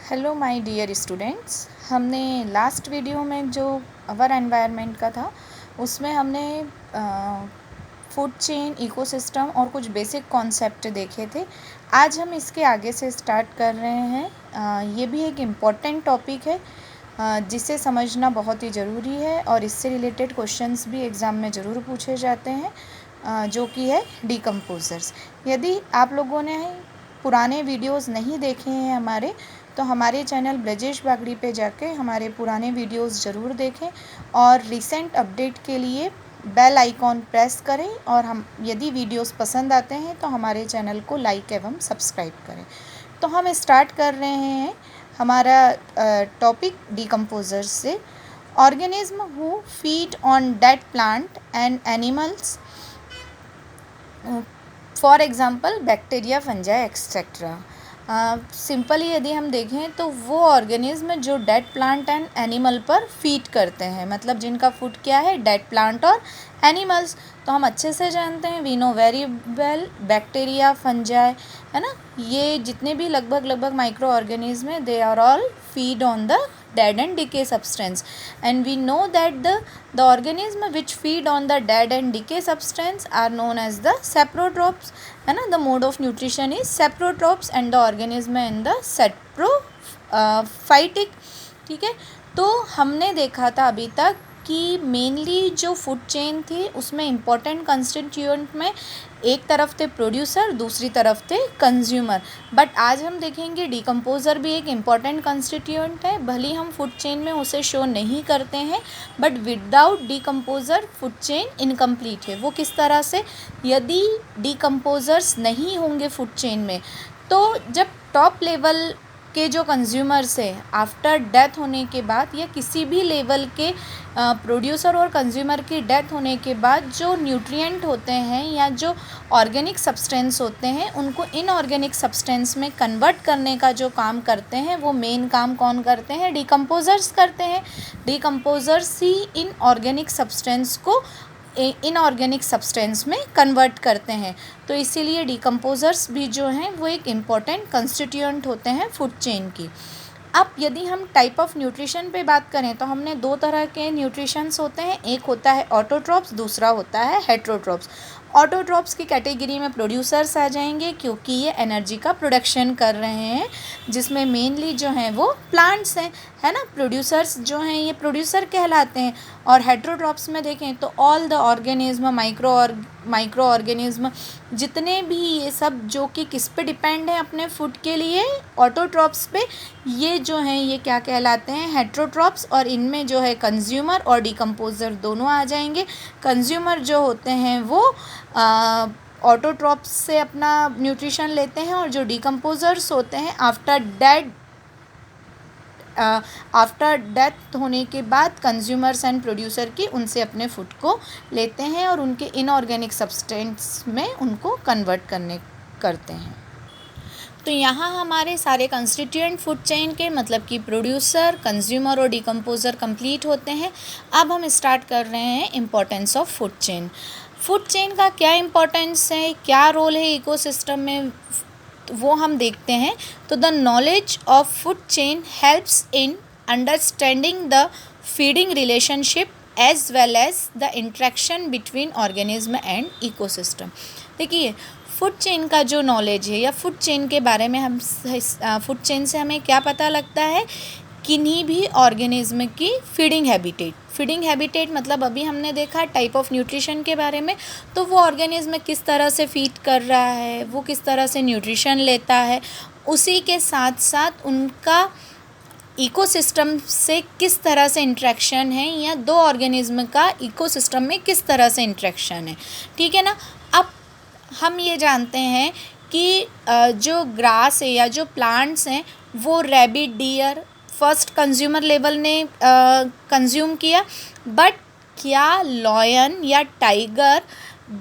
Hello my dear students. हमने last video में जो अवर एनवायरनमेंट का था उसमें हमने फूड चेन, इकोसिस्टम और कुछ बेसिक कॉन्सेप्ट देखे थे। आज हम इसके आगे से स्टार्ट कर रहे हैं। ये भी एक इम्पॉर्टेंट टॉपिक है जिसे समझना बहुत ही ज़रूरी है और इससे रिलेटेड क्वेश्चंस भी एग्ज़ाम में ज़रूर पूछे जाते हैं, जो कि है डिकम्पोज़र्स। यदि आप लोगों ने पुराने वीडियोस नहीं देखे हैं हमारे, तो हमारे चैनल ब्रजेश बागड़ी पे जाके हमारे पुराने वीडियोस ज़रूर देखें और रिसेंट अपडेट के लिए बेल आइकॉन प्रेस करें और हम यदि वीडियोस पसंद आते हैं तो हमारे चैनल को लाइक एवं सब्सक्राइब करें। तो हम स्टार्ट कर रहे हैं हमारा टॉपिक डिकम्पोजर्स से। Organism who feed on dead plant and animals, for example bacteria, fungi etcetera. Simply यदि हम देखें तो वो ऑर्गेनिज्म जो डेड प्लांट एंड एनिमल पर फीड करते हैं, मतलब जिनका फूड क्या है, डेड प्लांट और एनिमल्स। तो हम अच्छे से जानते हैं, we know very well, bacteria, fungi, है ना, ये जितने भी लगभग माइक्रो ऑर्गेनिज्म है, they are all feed on the dead and decay substance, and we know that the organism which feed on the dead and decay substance are known as the saprotrophs, है ना। the mode of nutrition is saprotrophs and the organism in the saprophytic। ठीक है, तो हमने देखा था अभी तक कि मेनली जो फूड चेन थी उसमें इम्पॉर्टेंट कंस्टिट्यूएंट में एक तरफ थे प्रोड्यूसर, दूसरी तरफ थे कंज्यूमर। बट आज हम देखेंगे डिकम्पोज़र भी एक इम्पॉर्टेंट कंस्टिट्यूएंट है, भले हम फूड चेन में उसे शो नहीं करते हैं, but without decomposer food chain incomplete है। वो किस तरह से, यदि डिकम्पोज़र्स नहीं होंगे फूड चेन में तो जब टॉप लेवल के जो कंज्यूमर्स है आफ्टर डेथ होने के बाद, या किसी भी लेवल के प्रोड्यूसर और कंज्यूमर की डेथ होने के बाद जो न्यूट्रिएंट होते हैं या जो ऑर्गेनिक सब्सटेंस होते हैं, उनको इनऑर्गेनिक सब्सटेंस में कन्वर्ट करने का जो काम करते हैं, वो मेन काम कौन करते हैं, डिकम्पोज़र्स करते हैं। डिकम्पोज़र्स ही इनऑर्गेनिक सब्सटेंस को इनऑर्गेनिक सब्सटेंस में कन्वर्ट करते हैं। तो इसीलिए डिकम्पोज़र्स भी जो हैं वो एक इम्पॉर्टेंट कंस्टिट्यूएंट होते हैं फूड चेन की। अब यदि हम टाइप ऑफ न्यूट्रिशन पे बात करें तो हमने दो तरह के न्यूट्रिशंस होते हैं, एक होता है ऑटोट्रॉप्स, दूसरा होता है हेट्रोट्रॉप्स। ऑटोट्रॉप्स की कैटेगरी में प्रोड्यूसर्स आ जाएंगे क्योंकि ये एनर्जी का प्रोडक्शन कर रहे हैं, जिसमें मेनली जो हैं वो प्लांट्स हैं, है ना। प्रोड्यूसर्स जो हैं ये प्रोड्यूसर कहलाते हैं। और हेट्रोट्रॉप्स में देखें तो all the organism, micro organism, जितने भी ये सब जो कि किस पे डिपेंड है अपने फूड के लिए, ऑटोट्रॉप्स पे, ये जो हैं ये क्या कहलाते हैं, हेट्रोट्रॉप्स। और इनमें जो है कंज्यूमर और डिकम्पोज़र दोनों आ जाएंगे। कंज्यूमर जो होते हैं वो ऑटोट्रॉप्स से अपना न्यूट्रिशन लेते हैं, और जो डिकम्पोज़र्स होते हैं आफ्टर डेथ होने के बाद कंज्यूमर्स एंड प्रोड्यूसर की, उनसे अपने फूड को लेते हैं और उनके इनऑर्गेनिक सब्सटेंस में उनको कन्वर्ट करते हैं। तो यहाँ हमारे सारे कंस्टिट्यूएंट फूड चेन के, मतलब कि प्रोड्यूसर, कंज्यूमर और डिकम्पोज़र कंप्लीट होते हैं। अब हम स्टार्ट कर रहे हैं importance of food chain. Food chain का क्या इम्पोर्टेंस है, क्या रोल है इकोसिस्टम में, वो हम देखते हैं। तो the knowledge of food chain helps in understanding the feeding relationship as well as the interaction between organism and ecosystem. देखिए, फूड चेन का जो नॉलेज है, या फूड चेन के बारे में हम फूड चेन से हमें क्या पता लगता है, किन्हीं भी ऑर्गेनिज्म की फीडिंग हैबिटेट मतलब अभी हमने देखा टाइप ऑफ न्यूट्रिशन के बारे में, तो वो ऑर्गेनिज्म किस तरह से फीड कर रहा है, वो किस तरह से न्यूट्रिशन लेता है, उसी के साथ साथ उनका इकोसिस्टम से किस तरह से इंट्रैक्शन है, या दो ऑर्गेनिज्म का इकोसिस्टम में किस तरह से इंट्रैक्शन है। ठीक है ना। अब हम ये जानते हैं कि जो ग्रास है या जो प्लांट्स हैं वो rabbit, deer first consumer level ने कंज्यूम किया, बट क्या लॉयन या टाइगर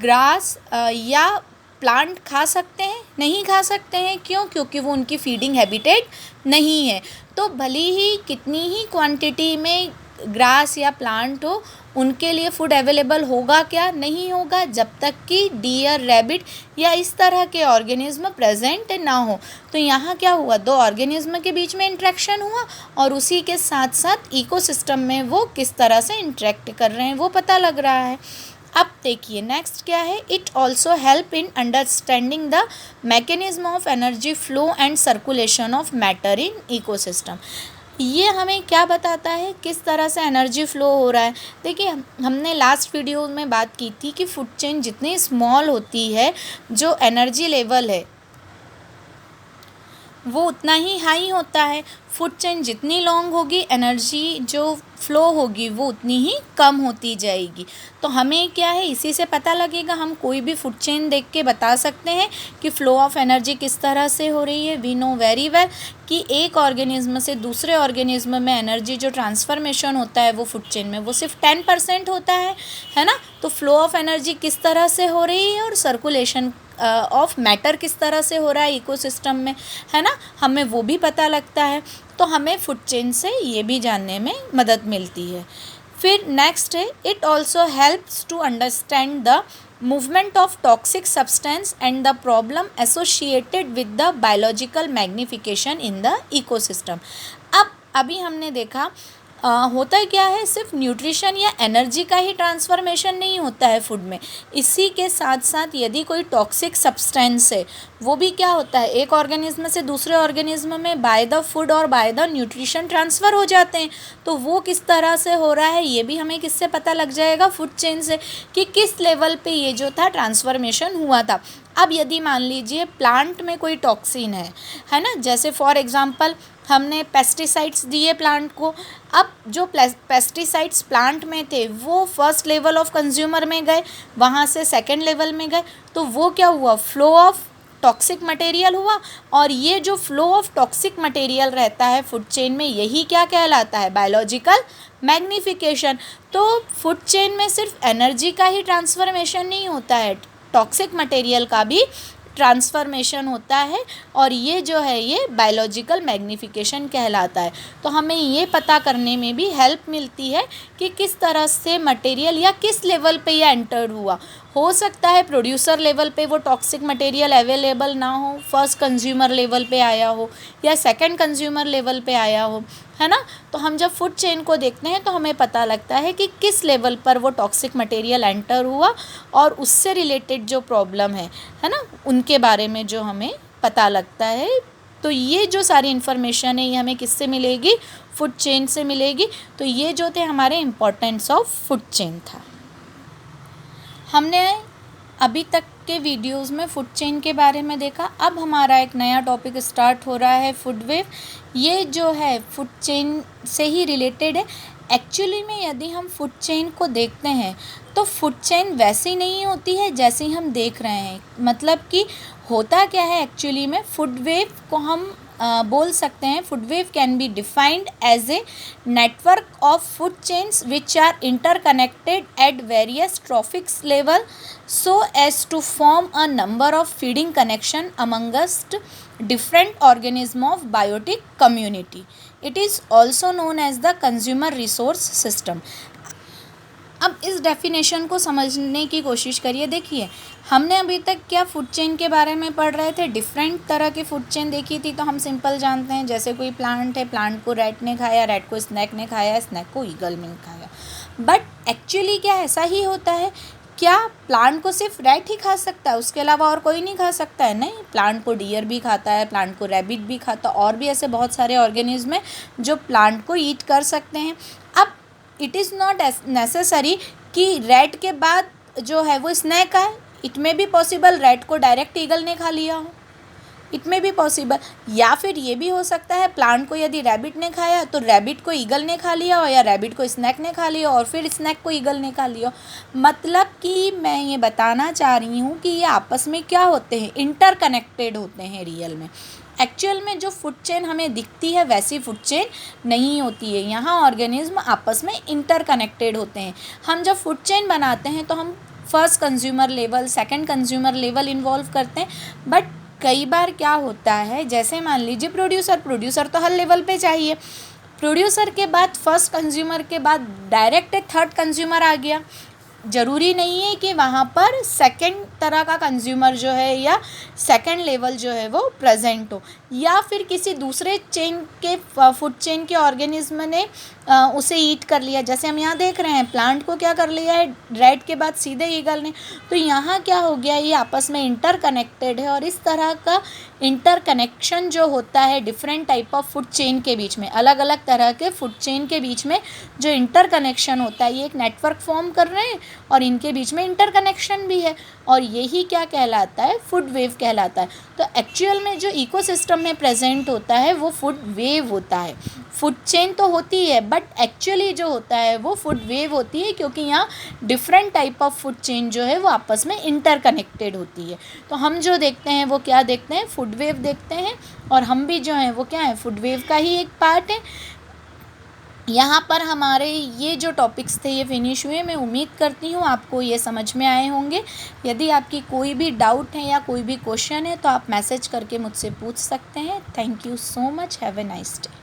ग्रास या प्लांट खा सकते हैं? नहीं खा सकते हैं। क्यों? क्योंकि वो उनकी फीडिंग हैबिटेट नहीं है। तो भले ही कितनी ही क्वांटिटी में ग्रास या प्लांट हो, उनके लिए फूड अवेलेबल होगा क्या? नहीं होगा, जब तक कि डियर, रैबिट या इस तरह के ऑर्गेनिज्म प्रेजेंट ना हो। तो यहाँ क्या हुआ, दो ऑर्गेनिज्म के बीच में इंट्रैक्शन हुआ और उसी के साथ साथ इकोसिस्टम में वो किस तरह से इंटरेक्ट कर रहे हैं वो पता लग रहा है। अब देखिए नेक्स्ट क्या है, it also help in understanding the mechanism of energy flow and circulation of matter in ecosystem. ये हमें क्या बताता है, किस तरह से एनर्जी फ्लो हो रहा है। देखिए हमने लास्ट वीडियो में बात की थी कि फूड चेन जितनी स्मॉल होती है, जो एनर्जी लेवल है वो उतना ही हाई होता है। फूड चेन जितनी लॉन्ग होगी, एनर्जी जो फ्लो होगी वो उतनी ही कम होती जाएगी। तो हमें क्या है, इसी से पता लगेगा, हम कोई भी फूड चेन देख के बता सकते हैं कि फ़्लो ऑफ एनर्जी किस तरह से हो रही है। वी नो वेरी वेल कि एक ऑर्गेनिज्म से दूसरे ऑर्गेनिज्म में एनर्जी जो ट्रांसफॉर्मेशन होता है वो फूड चेन में वो सिर्फ 10% होता है ना। तो फ्लो ऑफ एनर्जी किस तरह से हो रही है और सर्कुलेशन ऑफ मैटर किस तरह से हो रहा है इकोसिस्टम में, है ना, हमें वो भी पता लगता है। तो हमें फूड चेन से ये भी जानने में मदद मिलती है। फिर नेक्स्ट है, it also helps to understand the movement of toxic substance and the problem associated with the biological magnification in the ecosystem. अब अभी हमने देखा होता है क्या है, सिर्फ न्यूट्रिशन या एनर्जी का ही ट्रांसफॉर्मेशन नहीं होता है फूड में, इसी के साथ साथ यदि कोई टॉक्सिक सब्सटेंस है वो भी क्या होता है, एक ऑर्गेनिज्म से दूसरे ऑर्गेनिज्म में बाय द फूड और बाय द न्यूट्रिशन ट्रांसफ़र हो जाते हैं। तो वो किस तरह से हो रहा है ये भी हमें किससे पता लग जाएगा, फूड चेन से, कि किस लेवल पे ये जो था ट्रांसफॉर्मेशन हुआ था। अब यदि मान लीजिए प्लांट में कोई टॉक्सिन है ना, जैसे फॉर एग्जांपल हमने पेस्टिसाइड्स दिए प्लांट को। अब जो पेस्टिसाइड्स प्लांट में थे वो फर्स्ट लेवल ऑफ कंज्यूमर में गए, वहाँ से सेकंड लेवल में गए, तो वो क्या हुआ, फ्लो ऑफ टॉक्सिक मटेरियल हुआ। और ये जो फ्लो ऑफ टॉक्सिक मटेरियल रहता है फूड चेन में, यही क्या कहलाता है, बायोलॉजिकल मैग्निफिकेशन। तो फूड चेन में सिर्फ एनर्जी का ही ट्रांसफॉर्मेशन नहीं होता है, टॉक्सिक मटेरियल का भी ट्रांसफॉर्मेशन होता है, और ये जो है ये बायोलॉजिकल मैग्निफिकेशन कहलाता है। तो हमें ये पता करने में भी हेल्प मिलती है कि किस तरह से मटेरियल या किस लेवल पे ये एंटर हुआ। हो सकता है प्रोड्यूसर लेवल पे वो टॉक्सिक मटेरियल अवेलेबल ना हो, फर्स्ट कंज्यूमर लेवल पे आया हो या सेकंड कंज्यूमर लेवल पे आया हो, है ना। तो हम जब फूड चेन को देखते हैं तो हमें पता लगता है कि किस लेवल पर वो टॉक्सिक मटेरियल एंटर हुआ और उससे रिलेटेड जो प्रॉब्लम है ना, उनके बारे में जो हमें पता लगता है। तो ये जो सारी इन्फॉर्मेशन है ये हमें किससे मिलेगी, फूड चेन से मिलेगी। तो ये जो थे हमारे इम्पोर्टेंस ऑफ फूड चेन था। हमने अभी तक के वीडियोस में फूड चेन के बारे में देखा। अब हमारा एक नया टॉपिक स्टार्ट हो रहा है, फूड वेव। ये जो है फूड चेन से ही रिलेटेड है। एक्चुअली में यदि हम फूड चेन को देखते हैं तो फूड चेन वैसी नहीं होती है जैसी हम देख रहे हैं। मतलब कि होता क्या है एक्चुअली में, फूड वेव को हम बोल सकते हैं, food web can be defined as a network of food chains which are interconnected at various trophics level so as to form a number of feeding connection amongst different organism of biotic community. It is also known as the consumer resource system. अब इस definition को समझने की कोशिश करिए। देखिए हमने अभी तक क्या फूड चेन के बारे में पढ़ रहे थे, डिफरेंट तरह की फूड चेन देखी थी। तो हम सिंपल जानते हैं, जैसे कोई प्लांट है, प्लांट को रैट ने खाया, रैट को स्नैक ने खाया, स्नैक को ईगल ने खाया। बट एक्चुअली क्या ऐसा ही होता है क्या, प्लांट को सिर्फ रैट ही खा सकता है, उसके अलावा और कोई नहीं खा सकता है? नहीं, प्लांट को डियर भी खाता है, प्लांट को रैबिट भी खाता है, और भी ऐसे बहुत सारे ऑर्गेनिज्म हैं जो प्लांट को ईट कर सकते हैं। अब इट इज़ नॉट नेसेसरी कि रैट के बाद जो है वो स्नैक आए। इट में भी पॉसिबल रैट को डायरेक्ट ईगल ने खा लिया हो, इट में भी पॉसिबल। या फिर ये भी हो सकता है प्लांट को यदि रैबिट ने खाया तो रैबिट को ईगल ने खा लिया हो, या रैबिट को स्नैक ने खा लिया और फिर स्नैक को ईगल ने खा लिया हो। मतलब कि मैं ये बताना चाह रही हूँ कि ये आपस में क्या होते हैं, इंटरकनेक्टेड होते हैं रियल में। एक्चुअल में जो फूड चेन हमें दिखती है वैसी फूड चेन नहीं होती है। यहाँ ऑर्गेनिज्म आपस में इंटरकनेक्टेड होते हैं। हम जब फूड चेन बनाते हैं तो हम first consumer level, second consumer level involve करते हैं। बट कई बार क्या होता है, जैसे मान लीजिए प्रोड्यूसर तो हर लेवल पे चाहिए। प्रोड्यूसर के बाद फर्स्ट कंज्यूमर के बाद डायरेक्ट थर्ड कंज्यूमर आ गया। ज़रूरी नहीं है कि वहाँ पर सेकंड तरह का कंज्यूमर जो है या सेकंड लेवल जो है वो प्रेजेंट हो, या फिर किसी दूसरे चेन के फूड चेन के ऑर्गेनिज्म ने उसे ईट कर लिया। जैसे हम यहाँ देख रहे हैं प्लांट को क्या कर लिया है रैट के बाद सीधे ईगल ने। तो यहाँ क्या हो गया, ये आपस में इंटरकनेक्टेड है, और इस तरह का इंटरकनेक्शन जो होता है different type of food chain के बीच में, अलग अलग तरह के फूड चेन के बीच में जो इंटरकनेक्शन होता है, ये एक नेटवर्क फॉर्म कर रहे हैं और इनके बीच में इंटरकनेक्शन भी है, और यही क्या कहलाता है, फूड वेव कहलाता है। तो एक्चुअल में जो इकोसिस्टम में प्रेजेंट होता है वो फूड वेव होता है। फूड चेन तो होती है बट एक्चुअली जो होता है वो फूड वेव होती है, क्योंकि यहाँ different type of food chain जो है वो आपस में इंटरकनेक्टेड होती है। तो हम जो देखते हैं वो क्या देखते हैं, फूड वेव देखते हैं, और हम भी जो हैं वो क्या है, फूड वेव का ही एक पार्ट है। यहाँ पर हमारे ये जो टॉपिक्स थे ये फिनिश हुए। मैं उम्मीद करती हूँ आपको ये समझ में आए होंगे। यदि आपकी कोई भी डाउट है या कोई भी क्वेश्चन है तो आप मैसेज करके मुझसे पूछ सकते हैं। Thank you so much. Have a nice day.